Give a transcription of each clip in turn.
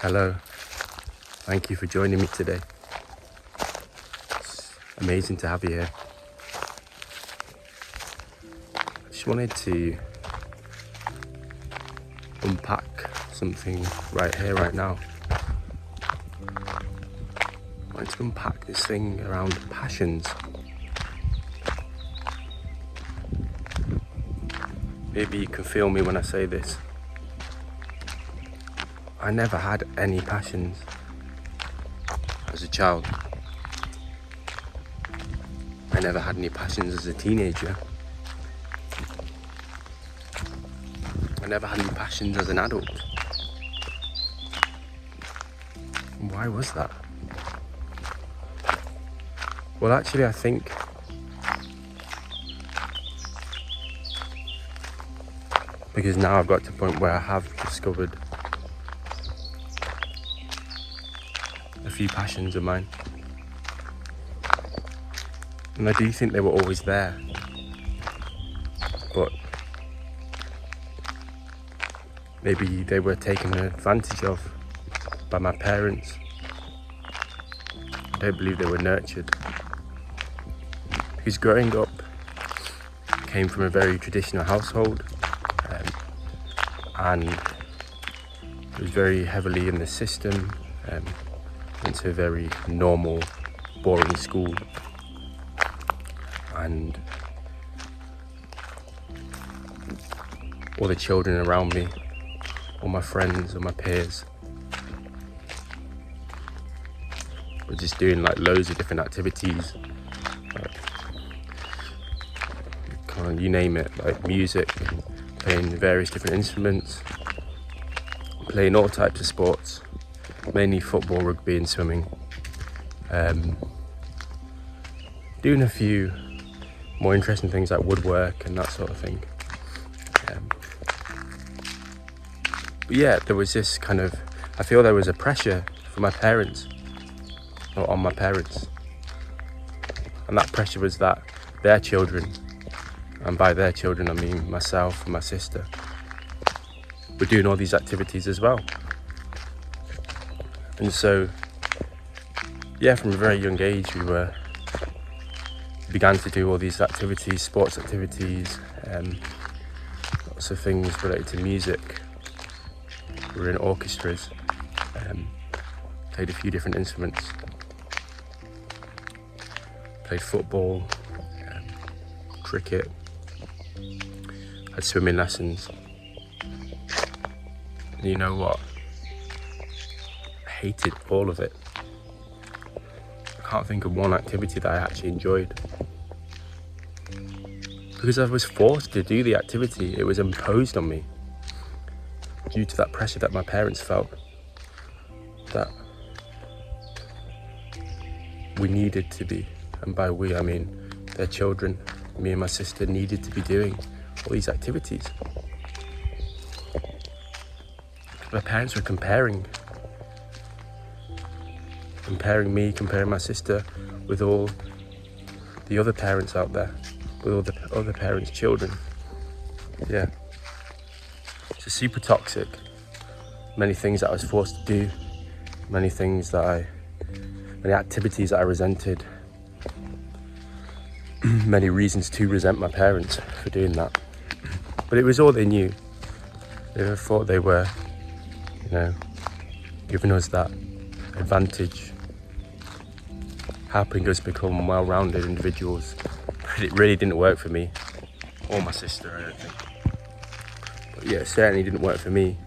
Hello, thank you for joining me today. It's amazing to have you here. I just wanted to unpack something right here, right now. I wanted to unpack this thing around passions. Maybe you can feel me when I say this. I never had any passions as a child. I never had any passions as a teenager. I never had any passions as an adult. Why was that? Well, actually, I think because now I've got to the point where I have discovered a few passions of mine. And I do think they were always there. But maybe they were taken advantage of by my parents. I don't believe they were nurtured. Because growing up, I came from a very traditional household, and it was very heavily in the system, into a very normal, boring school. And all the children around me, all my friends and my peers, were just doing like loads of different activities, like, kind of, you name it, like music, playing various different instruments, playing all types of sports, mainly football, rugby and swimming, doing a few more interesting things like woodwork and that sort of thing. But yeah, there was this kind of, I feel there was a pressure for my parents, or on my parents. And that pressure was that their children, and by their children I mean myself and my sister, were doing all these activities as well. And so, yeah, from a very young age we began to do all these activities, sports activities, lots of things related to music. We were in orchestras, played a few different instruments, played football, cricket, had swimming lessons. And you know what? I hated all of it. I can't think of one activity that I actually enjoyed. Because I was forced to do the activity, it was imposed on me due to that pressure that my parents felt, that we needed to be, and by we I mean their children, me and my sister, needed to be doing all these activities. My parents were comparing me, comparing my sister with all the other parents out there, with all the other parents' children. Yeah. It's super toxic. Many things that I was forced to do, many activities that I resented, many reasons to resent my parents for doing that. But it was all they knew. They thought they were, giving us that advantage, helping us become well-rounded individuals. But it really didn't work for me, or my sister, I don't think. But yeah, it certainly didn't work for me.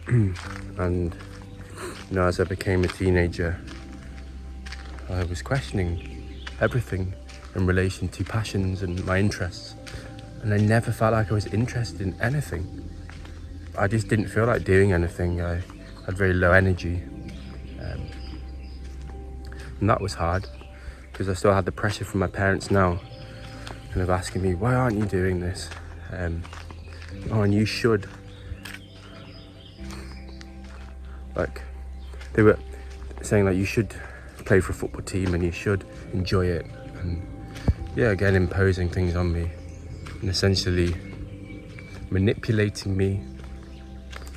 And as I became a teenager, I was questioning everything in relation to passions and my interests. And I never felt like I was interested in anything. I just didn't feel like doing anything. I had very low energy. And that was hard, because I still had the pressure from my parents now, kind of asking me, why aren't you doing this? And you should. Like, they were saying like you should play for a football team and you should enjoy it. And yeah, again, imposing things on me and essentially manipulating me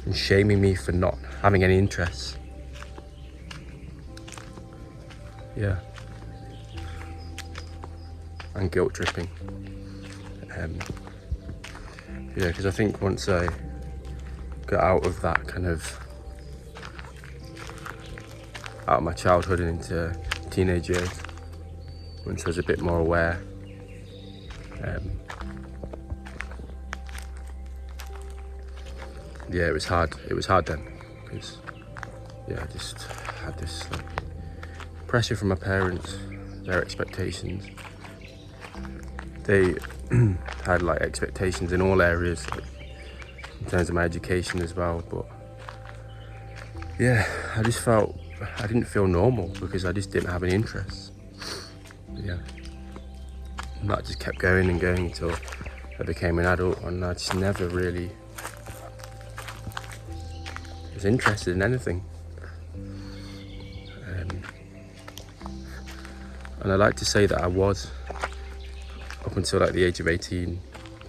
and shaming me for not having any interests. Yeah. And guilt tripping. Yeah, because I think once I got out of that kind of, out of my childhood and into teenage years, once I was a bit more aware, yeah, it was hard then, because yeah, I just had this like pressure from my parents, their expectations. They had like expectations in all areas, like, in terms of my education as well, but yeah, I didn't feel normal because I just didn't have any interests. Yeah, and that just kept going and going until I became an adult, and I just never really was interested in anything. And I like to say that I was, up until like the age of 18,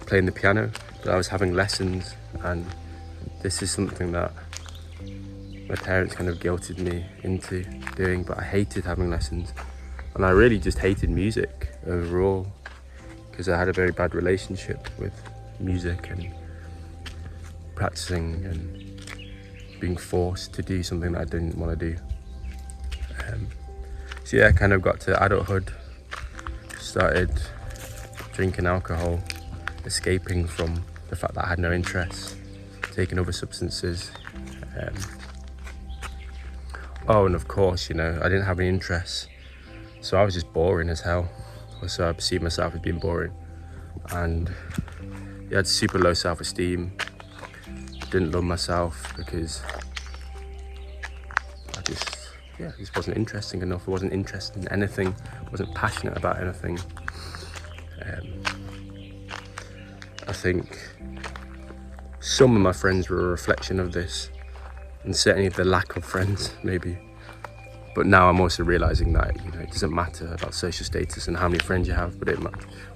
playing the piano, but I was having lessons, and this is something that my parents kind of guilted me into doing, but I hated having lessons, and I really just hated music overall, because I had a very bad relationship with music and practicing and being forced to do something that I didn't want to do. So yeah, I kind of got to adulthood, started drinking alcohol, escaping from the fact that I had no interest, taking other substances. Oh, and of course, you know, I didn't have any interests, so I was just boring as hell. So I perceived myself as being boring, and I had super low self-esteem. Didn't love myself because I just wasn't interesting enough. I wasn't interested in anything, wasn't passionate about anything. I think some of my friends were a reflection of this, and certainly the lack of friends, maybe. But now I'm also realizing that, you know, it doesn't matter about social status and how many friends you have, but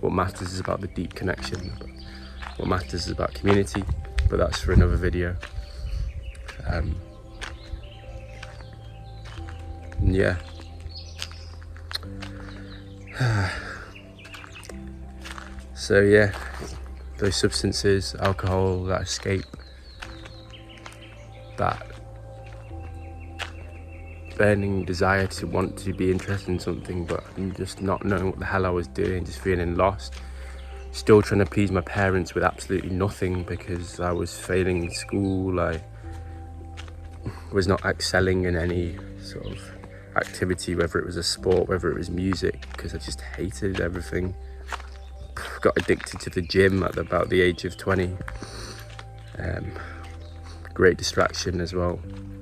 what matters is about the deep connection. What matters is about community, but that's for another video. Yeah. So yeah, those substances, alcohol, that escape, that burning desire to want to be interested in something, but just not knowing what the hell I was doing, just feeling lost, still trying to please my parents with absolutely nothing because I was failing in school. I was not excelling in any sort of activity, whether it was a sport, whether it was music, because I just hated everything. Got addicted to the gym at about the age of 20. Great distraction as well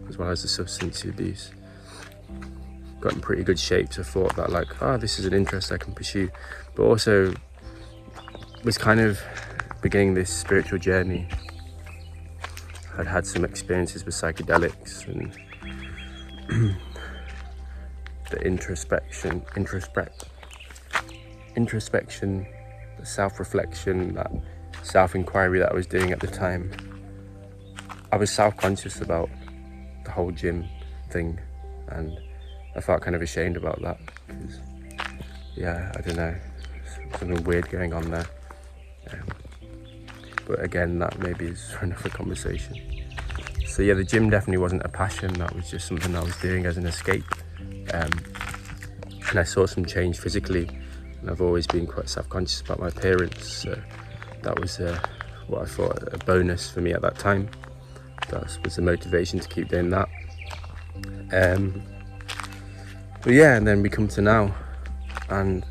as the substance abuse. Got in pretty good shape, so I thought that like, this is an interest I can pursue, but also was kind of beginning this spiritual journey. I'd had some experiences with psychedelics and the introspection, the self-reflection, that self-inquiry that I was doing at the time. I was self-conscious about the whole gym thing, and I felt kind of ashamed about that because, yeah, I don't know, something weird going on there. But again, that maybe is for another conversation. So yeah, the gym definitely wasn't a passion, that was just something I was doing as an escape. And I saw some change physically, and I've always been quite self-conscious about my appearance, so that was what I thought a bonus for me at that time. That was the motivation to keep doing that. But yeah, and then we come to now, and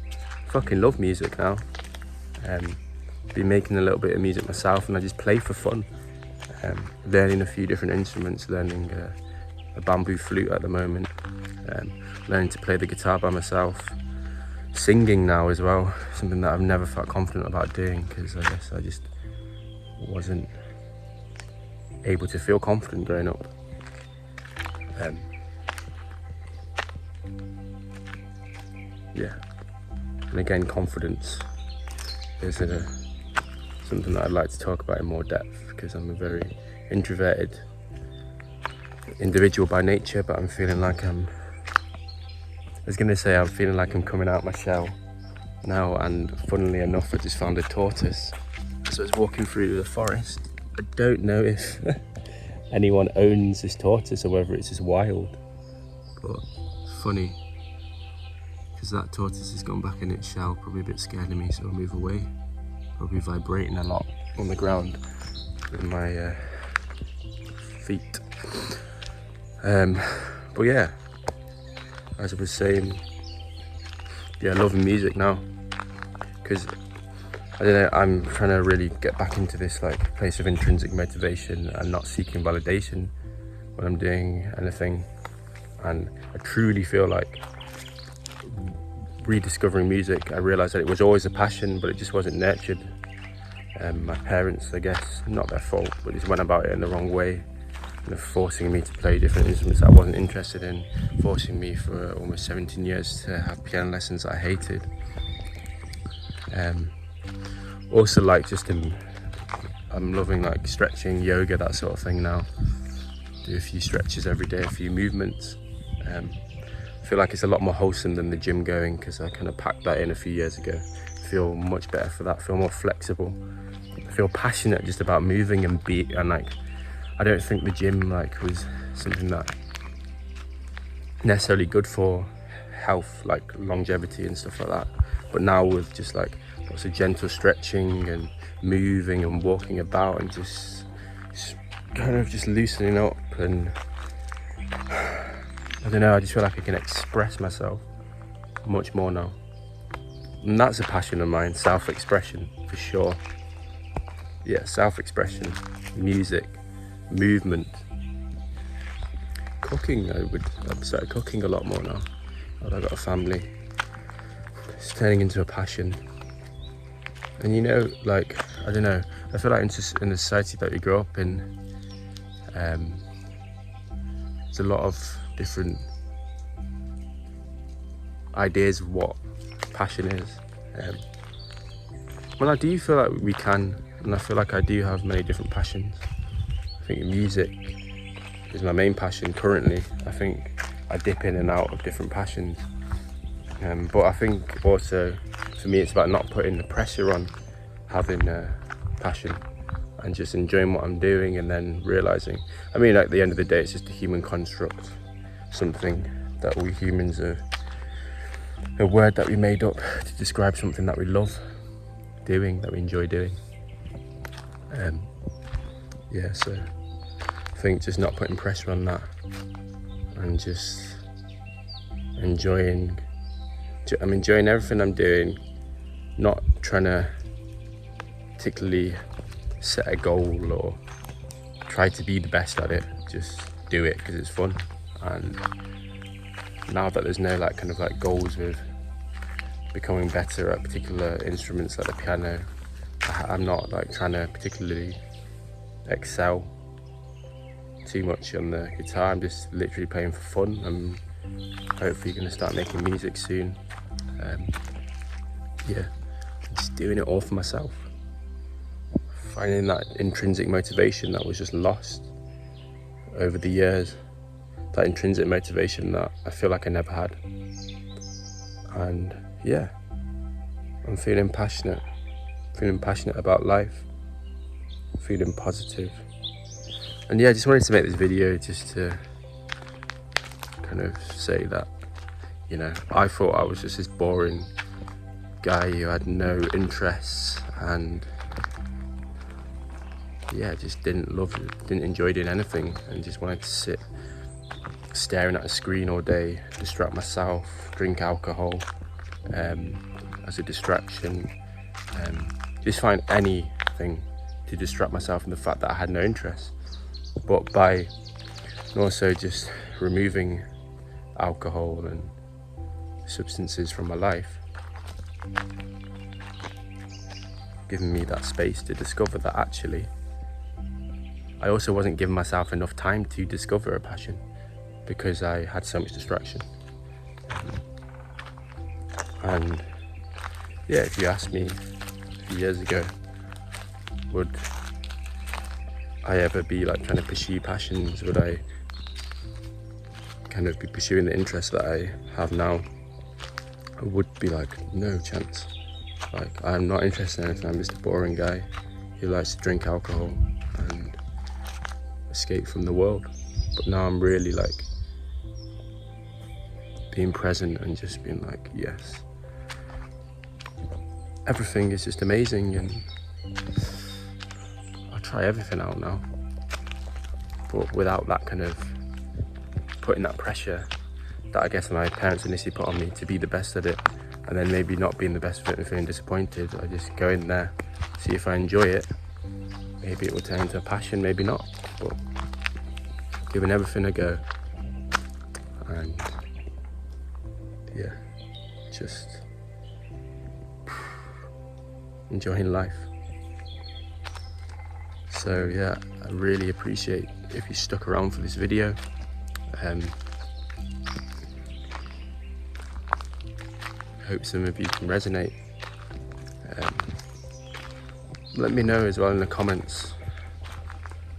fucking love music now. Been making a little bit of music myself, and I just play for fun. Learning a few different instruments, learning a bamboo flute at the moment, learning to play the guitar by myself, singing now as well, something that I've never felt confident about doing because I guess I just wasn't able to feel confident growing up. Yeah, and again, confidence is something that I'd like to talk about in more depth because I'm a very introverted individual by nature, but I'm feeling like I'm feeling like I'm coming out my shell now. And funnily enough, I just found a tortoise as I was walking through the forest. I don't know if anyone owns this tortoise or whether it's just wild, but it's funny because that tortoise has gone back in its shell, probably a bit scared of me, so I'll move away. Probably vibrating a lot on the ground with my feet. But yeah, as I was saying, yeah, loving music now, because I don't know, I'm trying to really get back into this like place of intrinsic motivation and not seeking validation when I'm doing anything. And I truly feel like rediscovering music, I realised that it was always a passion, but it just wasn't nurtured. My parents, I guess, not their fault, but just went about it in the wrong way, kind of forcing me to play different instruments that I wasn't interested in, forcing me for almost 17 years to have piano lessons that I hated. Also, like, I'm loving like stretching, yoga, that sort of thing now. Do a few stretches every day, a few movements. I feel like it's a lot more wholesome than the gym going, because I kind of packed that in a few years ago. I feel much better for that, I feel more flexible. I feel passionate just about moving and like, I don't think the gym like was something that necessarily good for health, like longevity and stuff like that. But now with just like lots of gentle stretching and moving and walking about and just kind of just loosening up, and I don't know, I just feel like I can express myself much more now. And that's a passion of mine, self-expression, for sure. Yeah, self-expression, music, movement, cooking. I've started cooking a lot more now. I've got a family. It's turning into a passion. And you know, like, I don't know, I feel like in the society that we grow up in, there's a lot of different ideas of what passion is. Well, I do feel like we can, and I feel like I do have many different passions. I think music is my main passion currently. I think I dip in and out of different passions. But I think also, for me, it's about not putting the pressure on having a passion and just enjoying what I'm doing, and then realising, I mean, at the end of the day, it's just a human construct, something that we humans are, a word that we made up to describe something that we love doing, that we enjoy doing. Yeah, so I think just not putting pressure on that and just enjoying everything I'm doing, not trying to particularly set a goal or try to be the best at it, just do it because it's fun. And now that there's no like kind of like goals with becoming better at particular instruments like the piano, I'm not like trying to particularly excel too much on the guitar. I'm just literally playing for fun. I'm hopefully going to start making music soon. Yeah, just doing it all for myself, finding that intrinsic motivation that was just lost over the years, that intrinsic motivation that I feel like I never had. And yeah, I'm feeling passionate about life, feeling positive. And yeah, I just wanted to make this video just to kind of say that, you know, I thought I was just this boring guy who had no interests and yeah, just didn't enjoy doing anything, and just wanted to sit staring at a screen all day, distract myself, drink alcohol as a distraction, just find anything to distract myself from the fact that I had no interest. But by also just removing alcohol and substances from my life, giving me that space to discover that actually I also wasn't giving myself enough time to discover a passion because I had so much distraction. And yeah, if you asked me a few years ago, would I ever be like trying to pursue passions? Would I kind of be pursuing the interest that I have now, I would be like, no chance. Like, I'm not interested in anything. I'm just a boring guy who likes to drink alcohol and escape from the world. But now I'm really like being present and just being like, yes, everything is just amazing, and I'll try everything out now, but without that kind of putting that pressure that I guess my parents initially put on me to be the best at it, and then maybe not being the best at it and feeling disappointed. I just go in there, see if I enjoy it. Maybe it will turn into a passion, maybe not, but giving everything a go. And yeah, just enjoying life. So yeah, I really appreciate if you stuck around for this video. Hope some of you can resonate. Let me know as well in the comments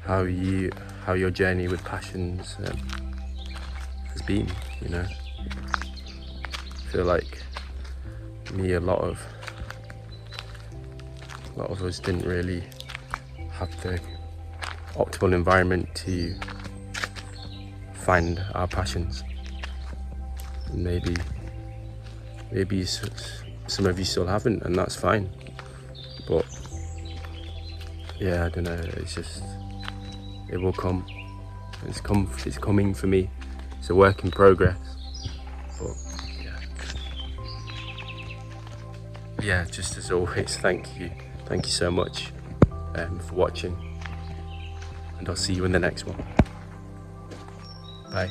how your journey with passions has been. You know, I feel like me, a lot of us didn't really have the optimal environment to find our passions. And maybe some of you still haven't, and that's fine. But yeah, I don't know, it's just, it will come. It's coming for me. It's a work in progress. But yeah, just as always, thank you so much for watching, and I'll see you in the next one. Bye.